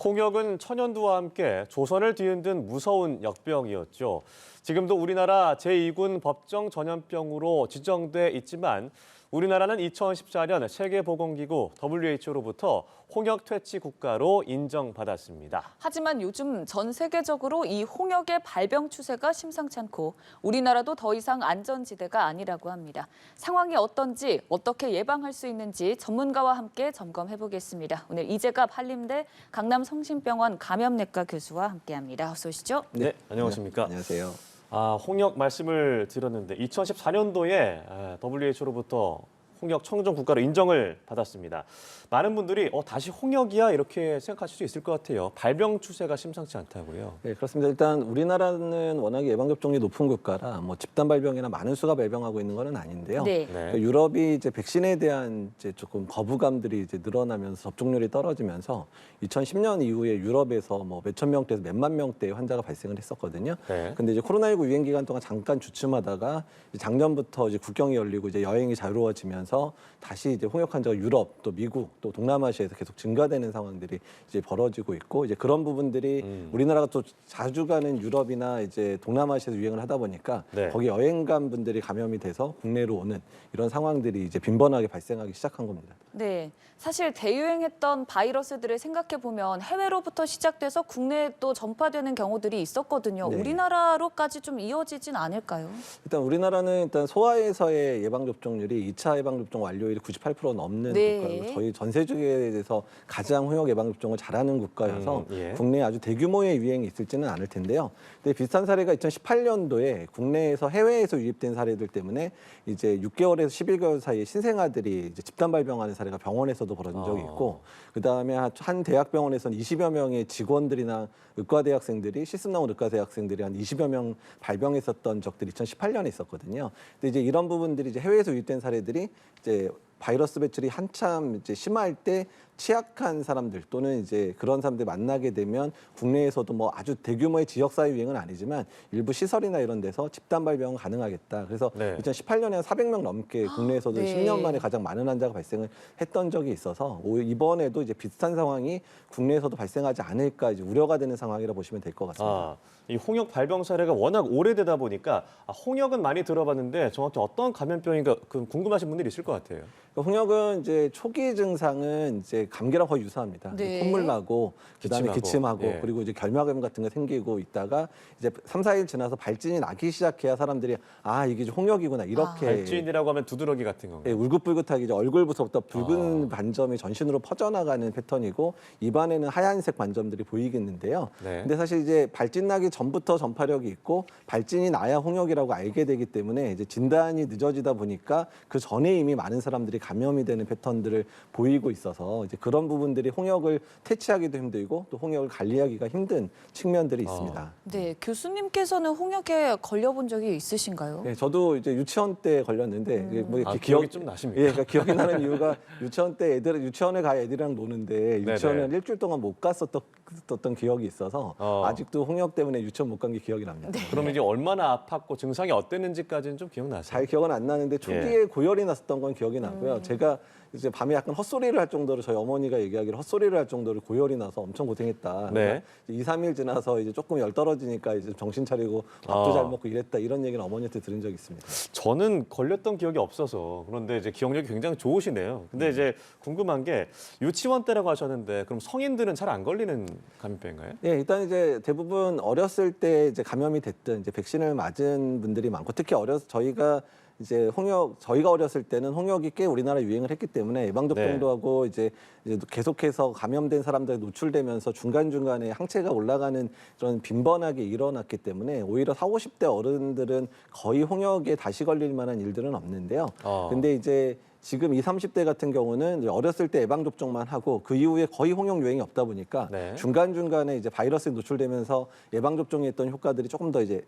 홍역은 천연두와 함께 조선을 뒤흔든 무서운 역병이었죠. 지금도 우리나라 제2군 법정 전염병으로 지정돼 있지만 우리나라는 2014년 세계보건기구 WHO로부터 홍역 퇴치 국가로 인정받았습니다. 하지만 요즘 전 세계적으로 이 홍역의 발병 추세가 심상치 않고 우리나라도 더 이상 안전지대가 아니라고 합니다. 상황이 어떤지, 어떻게 예방할 수 있는지 전문가와 함께 점검해보겠습니다. 오늘 이재갑 한림대 강남성심병원 감염내과 교수와 함께합니다. 어서 오시죠. 네, 안녕하십니까? 안녕하세요. 홍역 말씀을 드렸는데 2014년도에 WHO로부터 홍역 청정 국가로 인정을 받았습니다. 많은 분들이 다시 홍역이야 이렇게 생각하실 수 있을 것 같아요. 발병 추세가 심상치 않다고요. 네, 그렇습니다. 일단 우리나라는 워낙에 예방접종이 높은 국가라 집단 발병이나 많은 수가 발병하고 있는 건 아닌데요. 네. 유럽이 이제 백신에 대한 조금 거부감들이 늘어나면서 접종률이 떨어지면서 2010년 이후에 유럽에서 몇천 명대에서 몇만 명대의 환자가 발생을 했었거든요. 네. 근데 이제 코로나19 유행 기간 동안 잠깐 주춤하다가 작년부터 이제 국경이 열리고 이제 여행이 자유로워지면서 다시 이제 홍역 환자가 유럽 또 미국 또 동남아시아에서 계속 증가되는 상황들이 이제 벌어지고 있고 이제 그런 부분들이 우리나라가 또 자주 가는 유럽이나 이제 동남아시아에서 유행을 하다 보니까 네. 거기 여행 간 분들이 감염이 돼서 국내로 오는 이런 상황들이 이제 빈번하게 발생하기 시작한 겁니다. 네, 사실 대유행했던 바이러스들을 생각해보면 해외로부터 시작돼서 국내에 또 전파되는 경우들이 있었거든요. 네. 우리나라로까지 좀 이어지진 않을까요? 일단 우리나라는 소아에서의 예방접종률이 2차 예방접종 완료율이 98% 넘는 네. 국가고 저희 전 세계에서 가장 홍역 예방접종을 잘하는 국가여서 예. 국내에 아주 대규모의 유행이 있을지는 않을 텐데요. 근데 비슷한 사례가 2018년도에 국내에서 해외에서 유입된 사례들 때문에 이제 6개월에서 11개월 사이에 신생아들이 이제 집단 발병하는 사례가 병원에서도 벌어진 적이 있고 그다음에 한 대학병원에서는 20여 명의 직원들이나 의과대학생들이 실습 나온 의과대학생들이 한 20여 명 발병했었던 적들이 2018년에 있었거든요. 근데 이제 이런 부분들이 이제 해외에서 유입된 사례들이 이제 바이러스 배출이 한참 이제 심할 때 취약한 사람들 또는 이제 그런 사람들 만나게 되면 국내에서도 아주 대규모의 지역사회 유행은 아니지만 일부 시설이나 이런 데서 집단 발병은 가능하겠다. 그래서 네. 2018년에 한 400명 넘게 국내에서도 네. 10년 만에 가장 많은 환자가 발생을 했던 적이 있어서 이번에도 이제 비슷한 상황이 국내에서도 발생하지 않을까 이제 우려가 되는 상황이라 보시면 될 것 같습니다. 이 홍역 발병 사례가 워낙 오래되다 보니까 홍역은 많이 들어봤는데 정확히 어떤 감염병인가 궁금하신 분들이 있을 것 같아요. 홍역은 이제 초기 증상은 이제 감기랑 거의 유사합니다. 네. 콧물 나고 그다음에 기침하고 예. 그리고 이제 결막염 같은 거 생기고 있다가 이제 3, 4일 지나서 발진이 나기 시작해야 사람들이 이게 이제 홍역이구나 이렇게 발진이라고 하면 두드러기 같은 건가요? 예, 울긋불긋하게 이제 얼굴부터 붉은 반점이 전신으로 퍼져나가는 패턴이고 입안에는 하얀색 반점들이 보이겠는데요. 네. 근데 사실 이제 발진 나기 전부터 전파력이 있고 발진이 나야 홍역이라고 알게 되기 때문에 이제 진단이 늦어지다 보니까 그 전에 이미 많은 사람들이 감염이 되는 패턴들을 보이고 있어서 이제 그런 부분들이 홍역을 퇴치하기도 힘들고 또 홍역을 관리하기가 힘든 측면들이 있습니다. 네, 교수님께서는 홍역에 걸려본 적이 있으신가요? 네, 저도 이제 유치원 때 걸렸는데 이게 이렇게 기억이 좀 나십니까? 예, 그러니까 기억이 나는 이유가 유치원 때 유치원에 가 애들이랑 노는데 유치원을 네네. 일주일 동안 못 갔었던 기억이 있어서 아직도 홍역 때문에 유치원 못 간 게 기억이 납니다. 그럼 이제 얼마나 아팠고 증상이 어땠는지까지는 좀 기억나세요? 잘 기억은 안 나는데 초기에 고열이 났었던 건 기억이 나고요. 제가 이제 밤에 약간 헛소리를 할 정도로 저희 어머니가 얘기하기를 헛소리를 할 정도로 고열이 나서 엄청 고생했다. 네. 2, 3일 지나서 이제 조금 열 떨어지니까 이제 정신 차리고 밥도 잘 먹고 이랬다 이런 얘기는 어머니한테 들은 적이 있습니다. 저는 걸렸던 기억이 없어서 그런데 이제 기억력이 굉장히 좋으시네요. 근데 이제 궁금한 게 유치원 때라고 하셨는데 그럼 성인들은 잘 안 걸리는 감염병인가요? 예, 일단 이제 대부분 어렸을 때 이제 감염이 됐든 이제 백신을 맞은 분들이 많고 특히 저희가 어렸을 때는 홍역이 꽤 우리나라 유행을 했기 때문에 예방접종도 네. 하고 이제 계속해서 감염된 사람들에 노출되면서 중간중간에 항체가 올라가는 그런 빈번하게 일어났기 때문에 오히려 40, 50대 어른들은 거의 홍역에 다시 걸릴 만한 일들은 없는데요. 근데 이제 지금 20, 30대 같은 경우는 어렸을 때 예방접종만 하고 그 이후에 거의 홍역 유행이 없다 보니까 네. 중간중간에 이제 바이러스에 노출되면서 예방접종에 했던 효과들이 조금 더 이제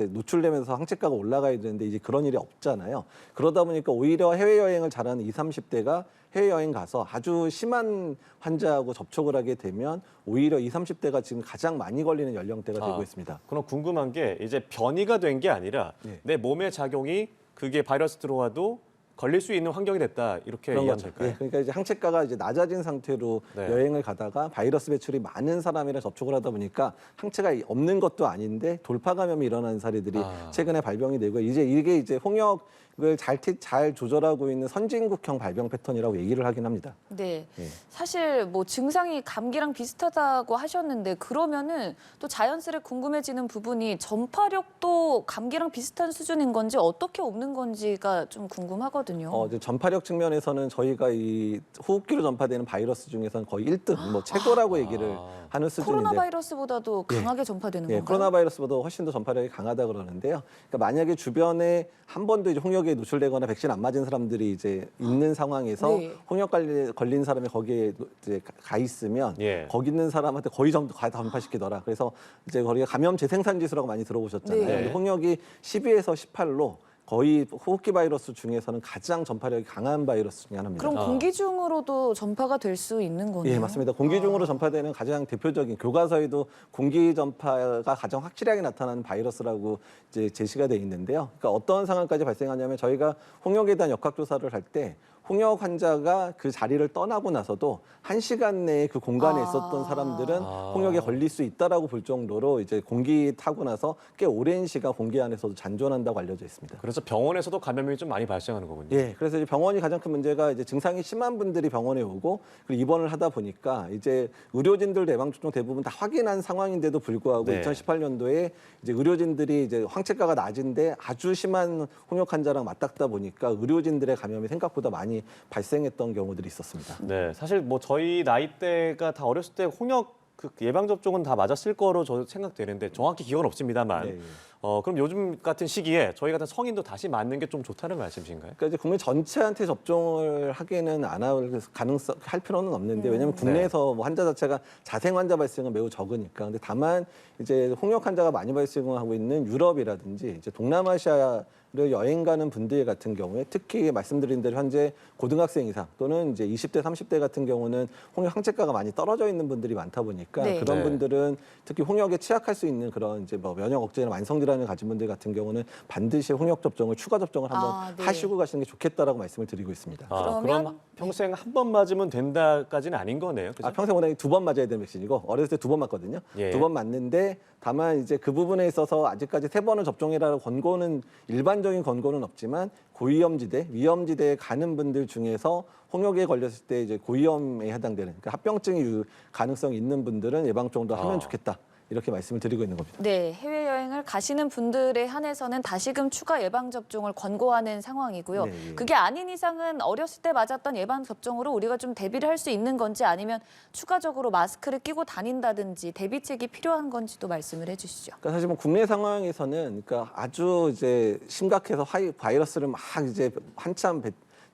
노출되면서 항체가가 올라가야 되는데 이제 그런 일이 없잖아요. 그러다 보니까 오히려 해외여행을 잘하는 20, 30대가 해외여행 가서 아주 심한 환자하고 접촉을 하게 되면 오히려 20, 30대가 지금 가장 많이 걸리는 연령대가 되고 있습니다. 그럼 궁금한 게 이제 변이가 된 게 아니라 네. 내 몸의 작용이 그게 바이러스 들어와도 걸릴 수 있는 환경이 됐다 이렇게 그런 이해하면 거죠. 될까요? 예, 그러니까 이제 항체가가 이제 낮아진 상태로 네. 여행을 가다가 바이러스 배출이 많은 사람이랑 접촉을 하다 보니까 항체가 없는 것도 아닌데 돌파 감염이 일어나는 사례들이 최근에 발병이 되고 이게 이제 홍역을 잘 조절하고 있는 선진국형 발병 패턴이라고 얘기를 하긴 합니다. 네. 예. 사실 뭐 증상이 감기랑 비슷하다고 하셨는데 그러면은 또 자연스레 궁금해지는 부분이 전파력도 감기랑 비슷한 수준인 건지 어떻게 없는 건지가 좀 궁금하거든요. 이제 전파력 측면에서는 저희가 이 호흡기로 전파되는 바이러스 중에서는 거의 1등, 뭐 최고라고 얘기를 하는 수준인데. 코로나 바이러스보다도 강하게 전파되는 예, 건가요? 코로나 바이러스보다 훨씬 더 전파력이 강하다 그러는데요. 그러니까 만약에 주변에 한 번도 이제 홍역에 노출되거나 백신 안 맞은 사람들이 이제 있는 상황에서 네. 홍역 걸린 사람이 거기에 이제 가 있으면 예. 거기 있는 사람한테 거의 전부 다 전파시키더라. 그래서 이제 거기가 감염 재생산 지수라고 많이 들어보셨잖아요. 네. 근데 홍역이 12에서 18로 거의 호흡기 바이러스 중에서는 가장 전파력이 강한 바이러스 중에 하나입니다. 그럼 공기 중으로도 전파가 될 수 있는 거네요? 예, 맞습니다. 공기 중으로 전파되는 가장 대표적인 교과서에도 공기 전파가 가장 확실하게 나타나는 바이러스라고 이제 제시가 돼 있는데요. 그러니까 어떤 상황까지 발생하냐면 저희가 홍역에 대한 역학조사를 할 때 홍역 환자가 그 자리를 떠나고 나서도 1시간 내에 그 공간에 있었던 사람들은 홍역에 걸릴 수 있다라고 볼 정도로 이제 공기 타고 나서 꽤 오랜 시간 공기 안에서도 잔존한다고 알려져 있습니다. 그래서 병원에서도 감염이 좀 많이 발생하는 거군요. 예, 그래서 이제 병원이 가장 큰 문제가 이제 증상이 심한 분들이 병원에 오고 그리고 입원을 하다 보니까 이제 의료진들도 예방접종 대부분 다 확인한 상황인데도 불구하고 네. 2018년도에 이제 의료진들이 이제 항체가가 낮은데 아주 심한 홍역 환자랑 맞닥다 보니까 의료진들의 감염이 생각보다 많이 발생했던 경우들이 있었습니다. 네, 사실 뭐 저희 나이대가 다 어렸을 때 홍역 그 예방 접종은 다 맞았을 거로 저 생각되는데 정확히 기억은 없습니다만. 네. 그럼 요즘 같은 시기에 저희 같은 성인도 다시 맞는 게 좀 좋다는 말씀이신가요? 그러니까 이제 국민 전체한테 접종을 하기에는 안 할 가능성 할 필요는 없는데 왜냐하면 국내에서 뭐 환자 자체가 자생 환자 발생은 매우 적으니까. 근데 다만 이제 홍역 환자가 많이 발생하고 있는 유럽이라든지 이제 동남아시아를 여행 가는 분들 같은 경우에 특히 말씀드린 대로 현재 고등학생 이상 또는 이제 20대, 30대 같은 경우는 홍역 항체가가 많이 떨어져 있는 분들이 많다 보니까 네. 그런 네. 분들은 특히 홍역에 취약할 수 있는 그런 이제 뭐 면역 억제나 만성 질환을 가진 분들 같은 경우는 반드시 홍역 접종을 추가 접종을 한번 네. 하시고 가시는 게 좋겠다라고 말씀을 드리고 있습니다. 그럼 그러면- 평생 한 번 맞으면 된다까지는 아닌 거네요. 그죠? 평생 원래 2번 맞아야 되는 백신이고 어렸을 때 2번 맞거든요. 예. 2번 맞는데 다만 이제 그 부분에 있어서 아직까지 3번을 접종이라고 권고는 일반적인 권고는 없지만 고위험지대, 위험지대에 가는 분들 중에서 홍역에 걸렸을 때 이제 고위험에 해당되는 그러니까 합병증이 가능성이 있는 분들은 예방접종도 하면 좋겠다. 이렇게 말씀을 드리고 있는 겁니다. 네, 해외여행을 가시는 분들에 한해서는 다시금 추가 예방접종을 권고하는 상황이고요. 네, 예. 그게 아닌 이상은 어렸을 때 맞았던 예방접종으로 우리가 좀 대비를 할 수 있는 건지 아니면 추가적으로 마스크를 끼고 다닌다든지 대비책이 필요한 건지도 말씀을 해주시죠. 그러니까 사실 뭐 국내 상황에서는 그러니까 아주 이제 심각해서 바이러스를 막 이제 한참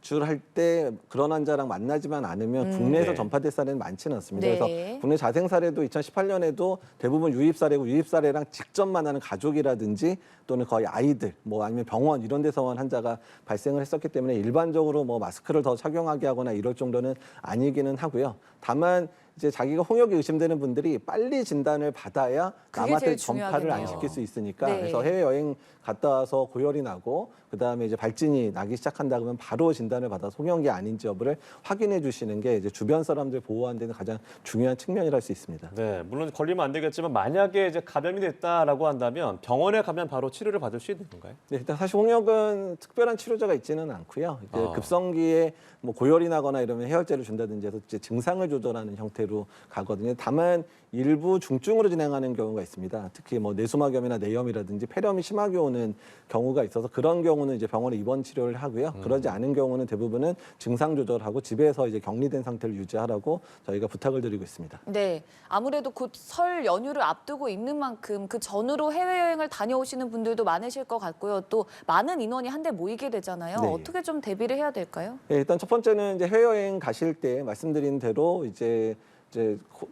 배출할 때 그런 환자랑 만나지만 않으면 국내에서 네. 전파될 사례는 많지는 않습니다. 네. 그래서 국내 자생 사례도 2018년에도 대부분 유입 사례고 유입 사례랑 직접 만나는 가족이라든지 또는 거의 아이들 뭐 아니면 병원 이런 데서만 환자가 발생을 했었기 때문에 일반적으로 뭐 마스크를 더 착용하게 하거나 이럴 정도는 아니기는 하고요. 다만 이제 자기가 홍역이 의심되는 분들이 빨리 진단을 받아야 그게 남한테 제일 전파를 안 중요하겠네요. 시킬 수 있으니까 네. 그래서 해외여행 갔다 와서 고열이 나고 그다음에 이제 발진이 나기 시작한다 그러면 바로 진단을 받아서 홍역이 아닌지 여부를 확인해 주시는 게 이제 주변 사람들 보호하는 데는 가장 중요한 측면이라 할 수 있습니다. 네, 물론 걸리면 안 되겠지만 만약에 이제 감염이 됐다라고 한다면 병원에 가면 바로 치료를 받을 수 있는 건가요? 네, 일단 사실 홍역은 특별한 치료제가 있지는 않고요. 이제 급성기에 뭐 고열이 나거나 이러면 해열제를 준다든지 해서 이제 증상을 조절하는 형태로 가거든요. 다만 일부 중증으로 진행하는 경우가 있습니다. 특히 뭐 내수막염이나 내염이라든지 폐렴이 심하게 오는 경우가 있어서 그런 경우는 이제 병원에 입원 치료를 하고요. 그러지 않은 경우는 대부분은 증상 조절하고 집에서 이제 격리된 상태를 유지하라고 저희가 부탁을 드리고 있습니다. 네, 아무래도 곧 설 연휴를 앞두고 있는 만큼 그 전후로 해외여행을 다녀오시는 분들도 많으실 것 같고요. 또 많은 인원이 한데 모이게 되잖아요. 네. 어떻게 좀 대비를 해야 될까요? 네, 일단 첫 번째는 이제 해외여행 가실 때 말씀드린 대로 이제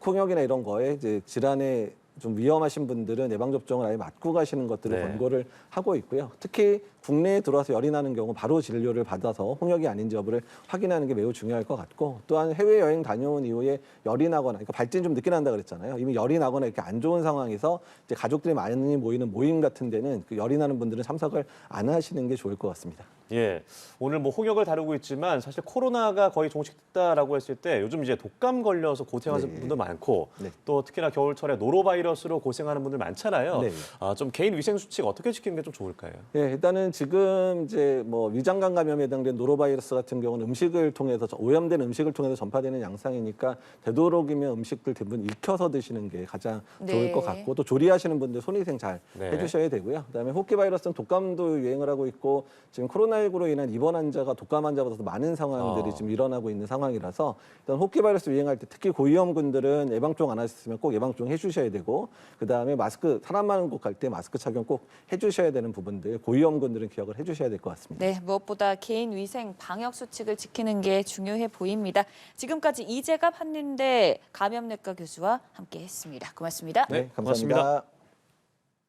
홍역이나 이런 거에 이제 질환에 좀 위험하신 분들은 예방접종을 아예 맞고 가시는 것들을 네. 권고를 하고 있고요. 특히 국내에 들어와서 열이 나는 경우 바로 진료를 받아서 홍역이 아닌지 여부를 확인하는 게 매우 중요할 것 같고 또한 해외여행 다녀온 이후에 열이 나거나 그러니까 발진이 좀 늦게 난다 그랬잖아요. 이미 열이 나거나 이렇게 안 좋은 상황에서 이제 가족들이 많이 모이는 모임 같은 데는 그 열이 나는 분들은 참석을 안 하시는 게 좋을 것 같습니다. 예, 오늘 뭐 홍역을 다루고 있지만 사실 코로나가 거의 종식됐다라고 했을 때 요즘 이제 독감 걸려서 고생하는 네. 분들 많고 네. 또 특히나 겨울철에 노로바이러스로 고생하는 분들 많잖아요. 네. 좀 개인 위생 수칙 어떻게 지키는 게 좀 좋을까요? 예, 일단은 지금 이제 뭐 위장관 감염에 해당된 노로바이러스 같은 경우는 음식을 통해서 오염된 음식을 통해서 전파되는 양상이니까 되도록이면 음식들 대부분 익혀서 드시는 게 가장 좋을 네. 것 같고 또 조리하시는 분들 손위생 잘 네. 해주셔야 되고요. 그다음에 호흡기 바이러스는 독감도 유행을 하고 있고 지금 코로나19로 인한 입원 환자가 독감 환자보다 더 많은 상황들이 지금 일어나고 있는 상황이라서 일단 호흡기 바이러스 유행할 때 특히 고위험군들은 예방종 안 하셨으면 꼭 예방종 해주셔야 되고 그다음에 마스크 사람 많은 곳 갈 때 마스크 착용 꼭 해주셔야 되는 부분들 고위험군들은 기억을 해주셔야 될 것 같습니다. 네, 무엇보다 개인 위생 방역 수칙을 지키는 게 중요해 보입니다. 지금까지 이재갑 한림대 감염내과 교수와 함께했습니다. 고맙습니다. 네, 감사합니다. 고맙습니다.